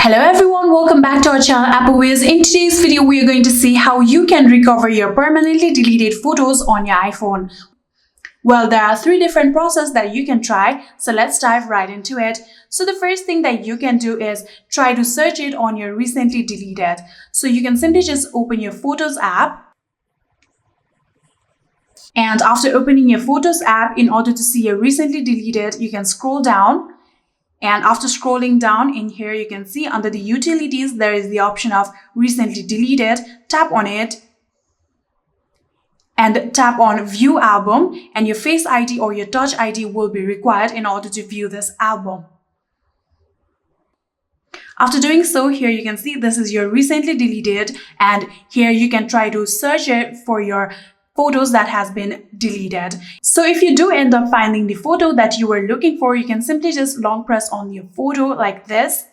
Hello everyone, welcome back to our channel Appleways. In today's video, we are going to see how you can recover your permanently deleted photos on your iPhone. Well, there are three different processes that you can try, so let's dive right into it. So the first thing that you can do is try to search it on your recently deleted. So you can simply just open your Photos app. And after opening your Photos app, in order to see your recently deleted, you can scroll down. And after scrolling down in here, you can see under the utilities, there is the option of recently deleted. Tap on it and tap on view album, and your Face ID or your Touch ID will be required in order to view this album. After doing so, here you can see this is your recently deleted, and here you can try to search it for your photos that has been deleted. So if you do end up finding the photo that you were looking for, you can simply just long press on your photo like this.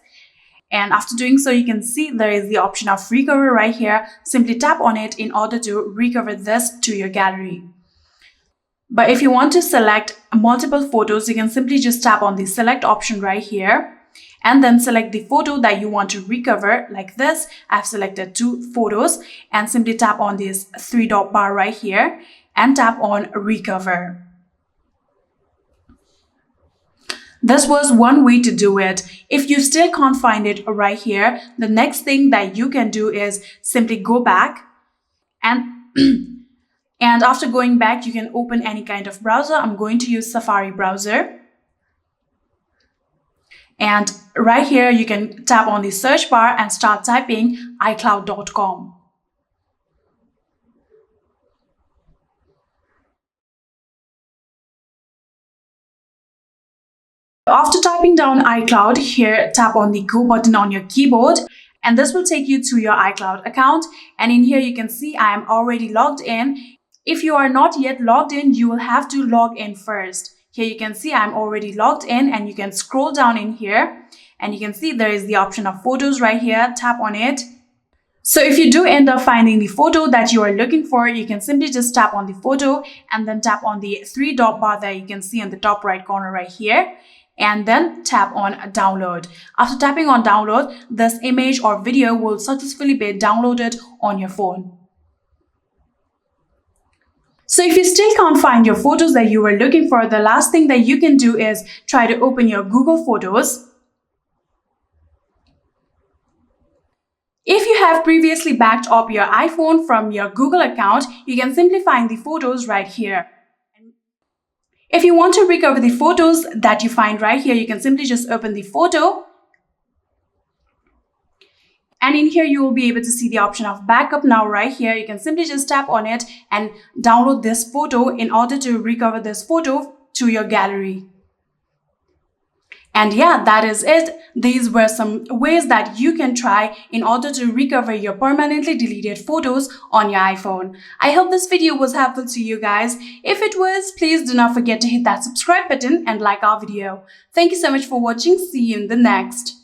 And after doing so, you can see there is the option of recover right here. Simply tap on it in order to recover this to your gallery. But if you want to select multiple photos, you can simply just tap on the select option right here. And then select the photo that you want to recover like this. I've selected 2 photos and simply tap on this 3-dot bar right here and tap on recover. This was one way to do it. If you still can't find it right here, the next thing that you can do is simply go back and and after going back, you can open any kind of browser. I'm going to use Safari browser. And right here, you can tap on the search bar and start typing iCloud.com. After typing down iCloud, here tap on the Go button on your keyboard, and this will take you to your iCloud account. And in here, you can see I am already logged in. If you are not yet logged in, you will have to log in first. Here you can see I'm already logged in, and you can scroll down in here and you can see there is the option of photos right here. Tap on it. So if you do end up finding the photo that you are looking for, you can simply just tap on the photo and then tap on the 3-dot bar that you can see in the top right corner right here, and then tap on download. After tapping on download, this image or video will successfully be downloaded on your phone. So if you still can't find your photos that you were looking for, the last thing that you can do is try to open your Google Photos. If you have previously backed up your iPhone from your Google account, you can simply find the photos right here. If you want to recover the photos that you find right here, you can simply just open the photo. And in here, you will be able to see the option of backup now right here. You can simply just tap on it and download this photo in order to recover this photo to your gallery. And yeah, that is it. These were some ways that you can try in order to recover your permanently deleted photos on your iPhone. I hope this video was helpful to you guys. If it was, please do not forget to hit that subscribe button and like our video. Thank you so much for watching. See you in the next.